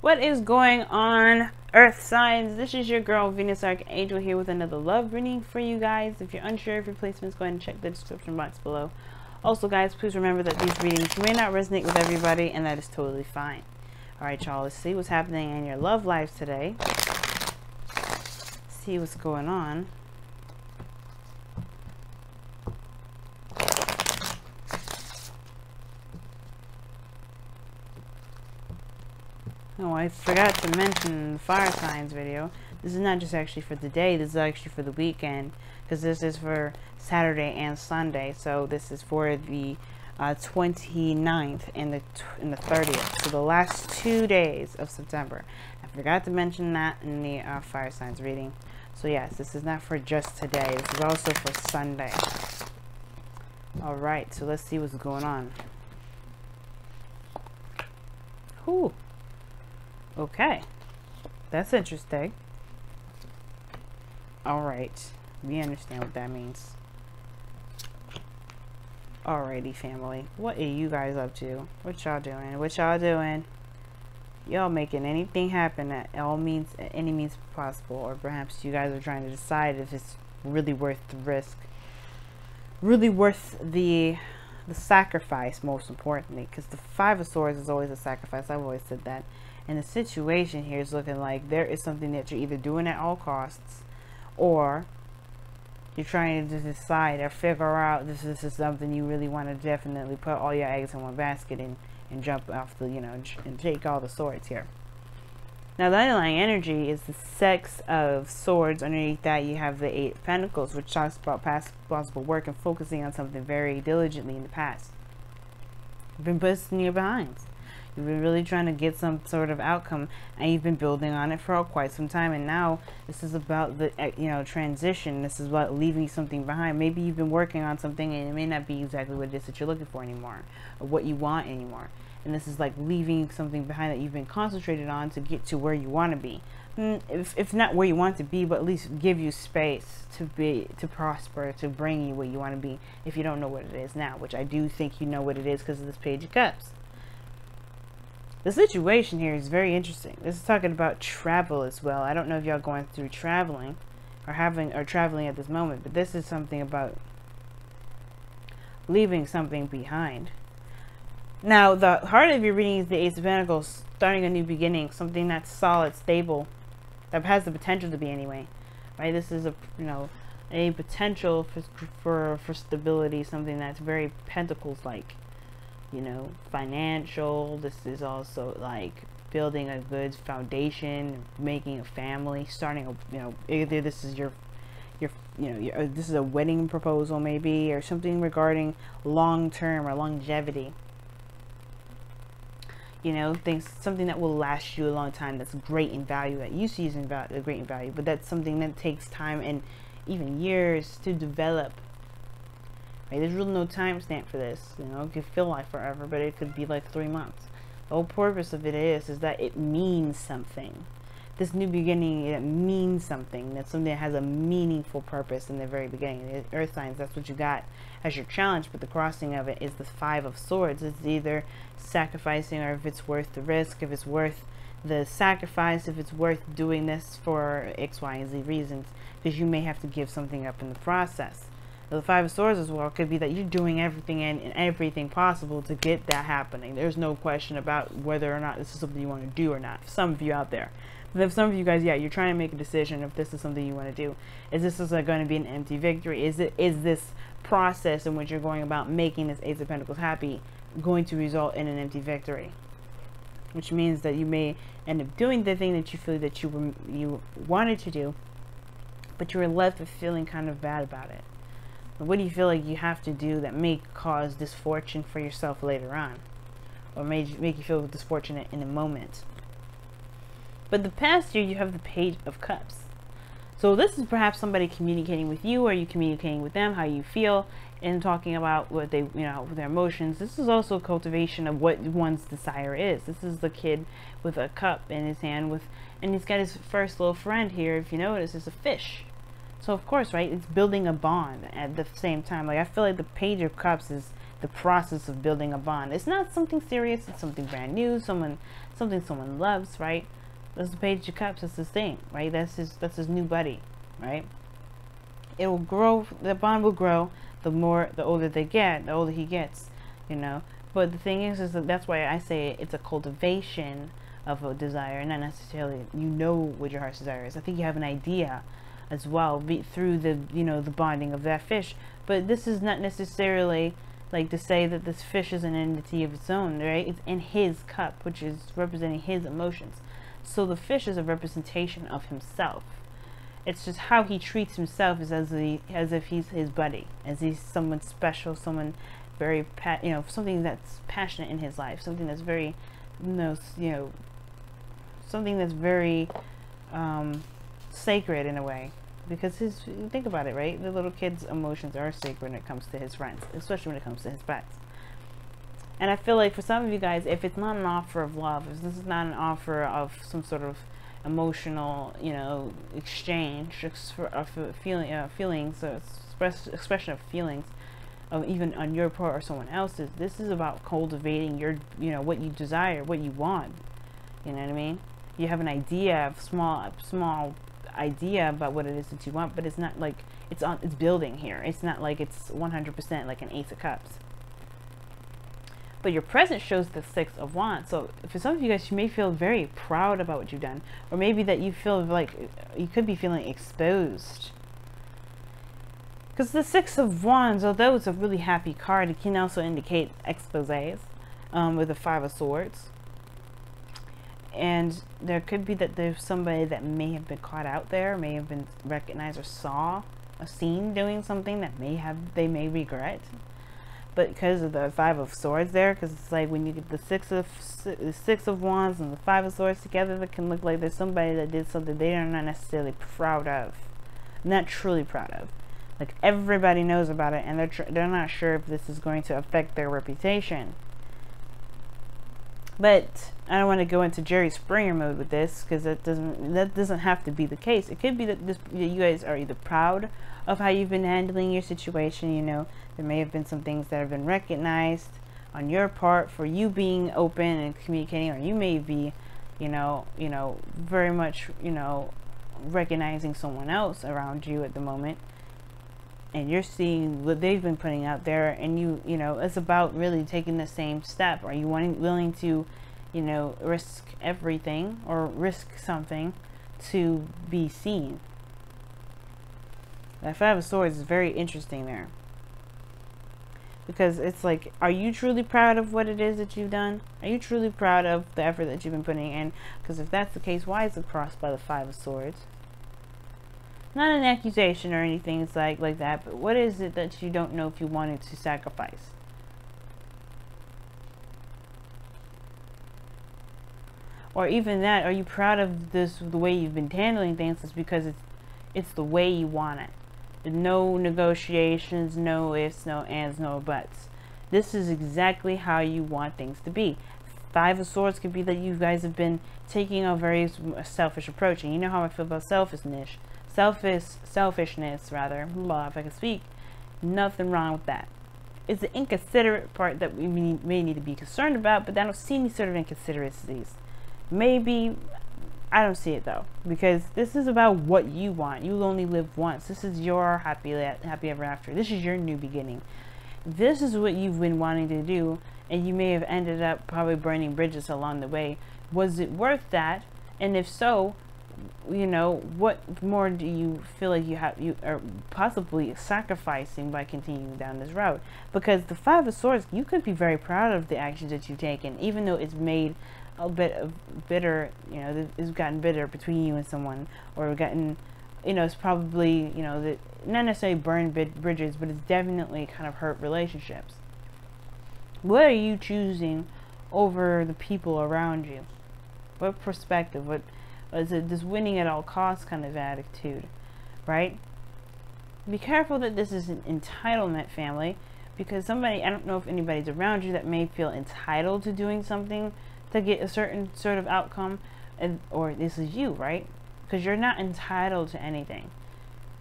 What is going on, Earth signs? This is your girl Venus Archangel here with another love reading for you guys. If you're unsure of your placements, go ahead and check the description box below. Also, guys, please remember that these readings may not resonate with everybody, and that is totally fine. Alright, y'all, let's see what's happening in your love lives today. See what's going on. Oh, I forgot to mention in the fire signs video, this is not just actually for the day, this is actually for the weekend, because this is for Saturday and Sunday. So this is for the 29th and the 30th, so the last 2 days of September. I forgot to mention that in the fire signs reading. So yes, this is not for just today, this is also for Sunday. Alright, so let's see what's going on. Whew. Okay, that's interesting. Alright, we understand what that means. Alrighty, family, what are you guys up to? What y'all doing? What y'all doing? Y'all making anything happen at all means, at any means possible, or perhaps you guys are trying to decide if it's really worth the risk, really worth the sacrifice, most importantly, because the Five of Swords is always a sacrifice. I've always said that. And the situation here is looking like there is something that you're either doing at all costs, or you're trying to decide or figure out this is something you really want to definitely put all your eggs in one basket and jump off the, and take all the swords here. Now the underlying energy is the Six of Swords. Underneath that you have the Eight of Pentacles, which talks about past possible work and focusing on something very diligently in the past. You've been busting your behinds. You've been really trying to get some sort of outcome, and you've been building on it for quite some time. And now this is about the transition. This is about leaving something behind. Maybe you've been working on something and it may not be exactly what it is that you're looking for anymore, or what you want anymore. And this is like leaving something behind that you've been concentrated on to get to where you want to be. If not where you want to be, but at least give you space to prosper, to bring you where you want to be. If you don't know what it is now, which I do think you know what it is because of this Page of Cups. The situation here is very interesting. This is talking about travel as well. I don't know if y'all going through traveling or traveling at this moment, but this is something about leaving something behind. Now, the heart of your reading is the Ace of Pentacles, starting a new beginning, something that's solid, stable, that has the potential to be anyway. Right? This is a potential for stability, something that's very Pentacles-like. Financial. This is also like building a good foundation, making a family, starting a, either this is this is a wedding proposal maybe, or something regarding long-term or longevity. Something that will last you a long time, that's great in value, that you see as great in value, but that's something that takes time and even years to develop. Right? There's really no time stamp for this. It could feel like forever, but it could be like 3 months. The whole purpose of it is that it means something. This new beginning, it means something. That's something that has a meaningful purpose in the very beginning. The Earth signs, that's what you got as your challenge, but the crossing of it is the Five of Swords. It's either sacrificing, or if it's worth the risk, if it's worth the sacrifice, if it's worth doing this for X, Y, and Z reasons, because you may have to give something up in the process. The Five of Swords as well could be that you're doing everything and everything possible to get that happening. There's no question about whether or not this is something you want to do or not. For some of you out there. But if some of you guys, yeah, you're trying to make a decision if this is something you want to do. Is this going to be an empty victory? Is this process in which you're going about making this Ace of Pentacles happy going to result in an empty victory? Which means that you may end up doing the thing that you feel that you wanted to do, but you were left with feeling kind of bad about it. What do you feel like you have to do that may cause disfortune for yourself later on, or may make you feel disfortunate in a moment? But the past year, you have the Page of Cups. So this is perhaps somebody communicating with you, or you communicating with them, how you feel, and talking about what they, their emotions. This is also cultivation of what one's desire is. This is the kid with a cup in his hand, and he's got his first little friend here. If you notice, is a fish. So of course, right, it's building a bond at the same time. Like, I feel like the Page of Cups is the process of building a bond. It's not something serious, it's something brand new, something someone loves, right? That's the Page of Cups, that's his thing, right? That's his new buddy, right? It will grow, the bond will grow the older they get, the older he gets, you know. But the thing is that that's why I say it's a cultivation of a desire, not necessarily you know what your heart's desire is. I think you have an idea as well through the, you know, the bonding of that fish. But this is not necessarily like to say that this fish is an entity of its own, right? It's in his cup, which is representing his emotions. So the fish is a representation of himself. It's just how he treats himself is as if he's his buddy, as he's someone special, someone very, you know, something that's passionate in his life, something that's very, you know, something that's very sacred in a way. Because think about it, right? The little kid's emotions are sacred when it comes to his friends, especially when it comes to his pets. And I feel like for some of you guys, if it's not an offer of love, if this is not an offer of some sort of emotional, you know, exchange of feelings, or expression of feelings, of even on your part or someone else's, this is about cultivating your, you know, what you desire, what you want. You know what I mean? You have an idea, small idea about what it is that you want, but it's not like it's building here. It's not like it's 100% like an Ace of Cups. But your present shows the Six of Wands. So for some of you guys, you may feel very proud about what you've done, or maybe that you feel like you could be feeling exposed. Because the Six of Wands, although it's a really happy card, it can also indicate exposés with the Five of Swords. And there could be that there's somebody that may have been caught out there, may have been recognized or saw a scene doing something that they may regret. But because of the Five of Swords there, because it's like when you get the Six of Wands and the Five of Swords together, that can look like there's somebody that did something they are not necessarily proud of, not truly proud of. Like everybody knows about it, and they're not sure if this is going to affect their reputation. But I don't want to go into Jerry Springer mode with this, because that doesn't have to be the case. It could be that you guys are either proud of how you've been handling your situation. You know, there may have been some things that have been recognized on your part for you being open and communicating, or you may be, you know, very much, you know, recognizing someone else around you at the moment. And you're seeing what they've been putting out there, and you know, it's about really taking the same step. Are you willing to, you know, risk everything or risk something to be seen? That Five of Swords is very interesting there, because it's like, are you truly proud of what it is that you've done? Are you truly proud of the effort that you've been putting in? Because if that's the case, why is it crossed by the Five of Swords? Not an accusation or anything, it's like that, but what is it that you don't know if you wanted to sacrifice? Or even that, are you proud of the way you've been handling things? It's because it's the way you want it. No negotiations, no ifs, no ands, no buts. This is exactly how you want things to be. Five of Swords could be that you guys have been taking a very selfish approach, and you know how I feel about selfishness rather, if I can speak. Nothing wrong with that. It's the inconsiderate part that we may need to be concerned about, but I don't see any sort of inconsideracies. Maybe, I don't see it though, because this is about what you want. You only live once. This is your happy ever after. This is your new beginning. This is what you've been wanting to do, and you may have ended up probably burning bridges along the way. Was it worth that? And if so, you know, what more do you feel like you are possibly sacrificing by continuing down this route? Because the Five of Swords, you could be very proud of the actions that you've taken, even though it's made a bit of bitter, you know, it's gotten bitter between you and someone, or gotten, you know, it's probably, you know, not necessarily burned bridges, but it's definitely kind of hurt relationships. What are you choosing over the people around you? What perspective? What is it? This winning at all costs kind of attitude, right? Be careful that this is an entitlement, family, because somebody, I don't know if anybody's around you that may feel entitled to doing something to get a certain sort of outcome, or this is you, right? Because you're not entitled to anything,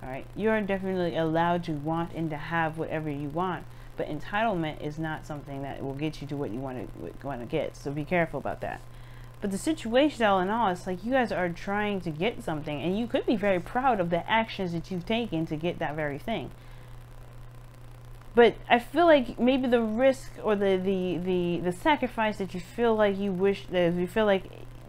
all right? You're definitely allowed to want and to have whatever you want, But entitlement is not something that will get you to what you want to get. So be careful about that. But the situation, all in all, it's like you guys are trying to get something, and you could be very proud of the actions that you've taken to get that very thing. But I feel like maybe the risk or the sacrifice that you feel like you wish, that you feel like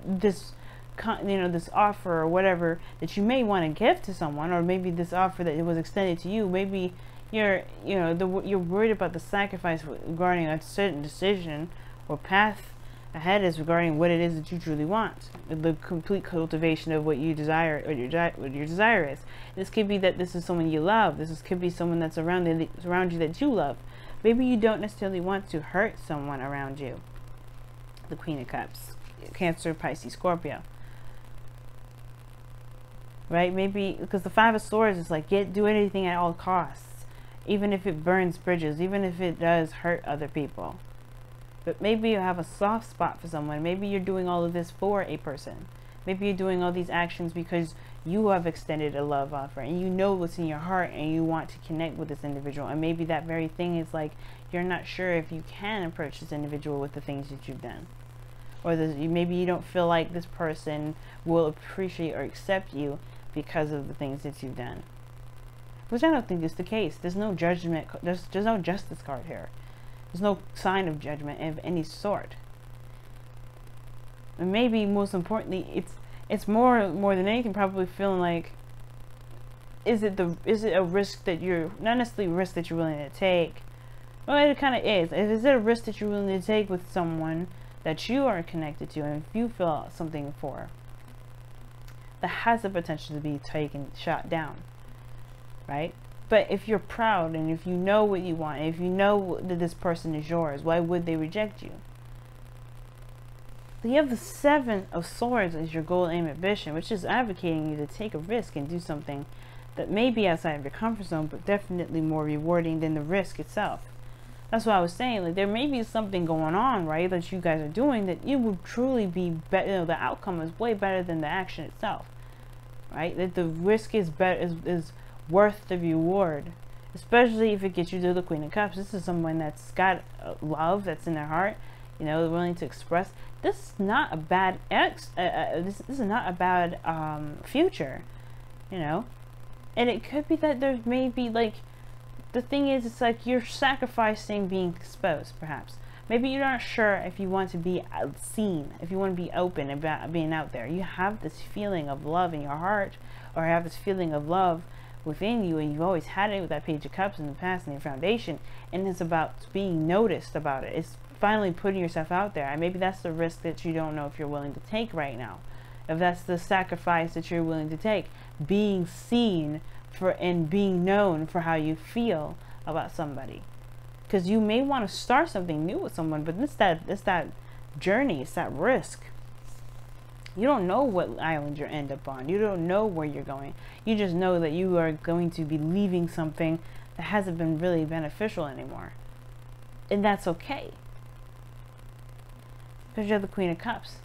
this, you know, this offer or whatever that you may want to give to someone, or maybe this offer that it was extended to you, maybe you're, you know, you're worried about the sacrifice regarding a certain decision or path ahead is regarding what it is that you truly want, the complete cultivation of what you desire, or what your desire is. This could be that this is someone you love. Could be someone that's around you that you love. Maybe you don't necessarily want to hurt someone around you. The Queen of Cups, Cancer, Pisces, Scorpio. Right? Maybe because the Five of Swords is like, do anything at all costs, even if it burns bridges, even if it does hurt other people. But maybe you have a soft spot for someone. Maybe you're doing all of this for a person. Maybe you're doing all these actions because you have extended a love offer and you know what's in your heart and you want to connect with this individual. And maybe that very thing is like, you're not sure if you can approach this individual with the things that you've done. Or maybe you don't feel like this person will appreciate or accept you because of the things that you've done. Which I don't think is the case. There's no judgment. There's no justice card here. There's no sign of judgment of any sort. And maybe most importantly, it's more than anything probably feeling like, is it a risk that you're not necessarily a risk that you're willing to take? Well, it kind of is. Is it a risk that you're willing to take with someone that you are connected to and if you feel something for, that has the potential to be shot down, right? But if you're proud and if you know what you want, and if you know that this person is yours, why would they reject you? So you have the Seven of Swords as your goal, aim, ambition, which is advocating you to take a risk and do something that may be outside of your comfort zone, but definitely more rewarding than the risk itself. That's what I was saying. Like, there may be something going on, right, that you guys are doing that it would truly be better. You know, the outcome is way better than the action itself, right? That the risk is better, is worth the reward, especially if it gets you to the Queen of Cups. This is someone that's got love that's in their heart, you know, willing to express. This is not a bad this is not a bad future, you know. And it could be that there may be, like, the thing is, it's like you're sacrificing being exposed, perhaps. Maybe you're not sure if you want to be seen, if you want to be open about being out there. You have this feeling of love in your heart, or have this feeling of love within you, and you've always had it with that Page of Cups in the past and your foundation, and it's about being noticed about it. It's finally putting yourself out there. And maybe that's the risk that you don't know if you're willing to take right now. If that's the sacrifice that you're willing to take, being seen for and being known for how you feel about somebody. Because you may want to start something new with someone, but it's that journey, it's that risk. You don't know what island you end up on. You don't know where you're going. You just know that you are going to be leaving something that hasn't been really beneficial anymore. And that's okay. Because you're the Queen of Cups.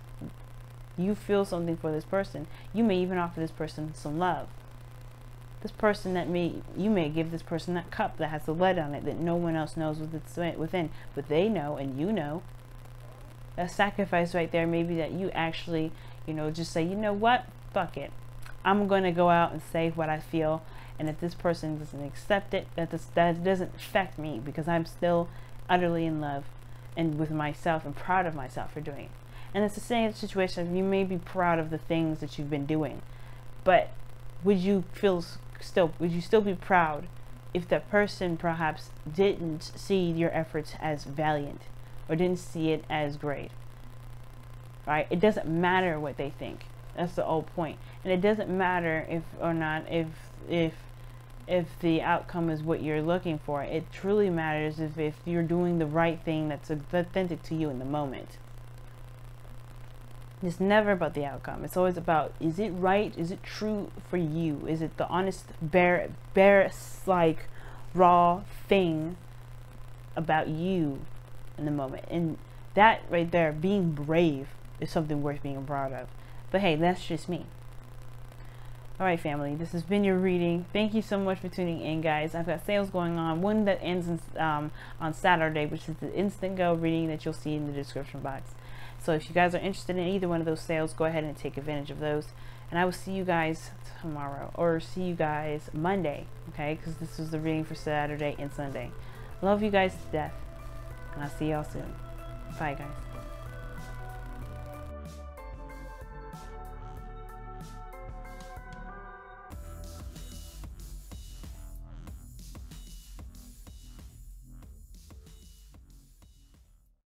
You feel something for this person. You may even offer this person some love. This person you may give this person that cup that has the lead on it that no one else knows what's within. But they know and you know. A sacrifice right there, maybe that you actually, you know, just say, you know what, fuck it, I'm going to go out and say what I feel, and if this person doesn't accept it, that doesn't affect me, because I'm still utterly in love and with myself and proud of myself for doing it. And it's the same situation. You may be proud of the things that you've been doing, but would you still be proud if that person perhaps didn't see your efforts as valiant, or didn't see it as great? Right? It doesn't matter what they think. That's the whole point. And it doesn't matter if the outcome is what you're looking for. It truly matters if you're doing the right thing that's authentic to you in the moment. It's never about the outcome. It's always about, is it right? Is it true for you? Is it the honest, bare, like, raw thing about you in the moment? And that right there, being brave, is something worth being proud of. But hey, that's just me. All right, family, this has been your reading. Thank you so much for tuning in, guys. I've got sales going on. One that ends on Saturday, which is the Instantgo reading that you'll see in the description box. So if you guys are interested in either one of those sales, go ahead and take advantage of those. And I will see you guys tomorrow, or see you guys Monday, okay? Because this is the reading for Saturday and Sunday. Love you guys to death, and I'll see y'all soon. Bye, guys.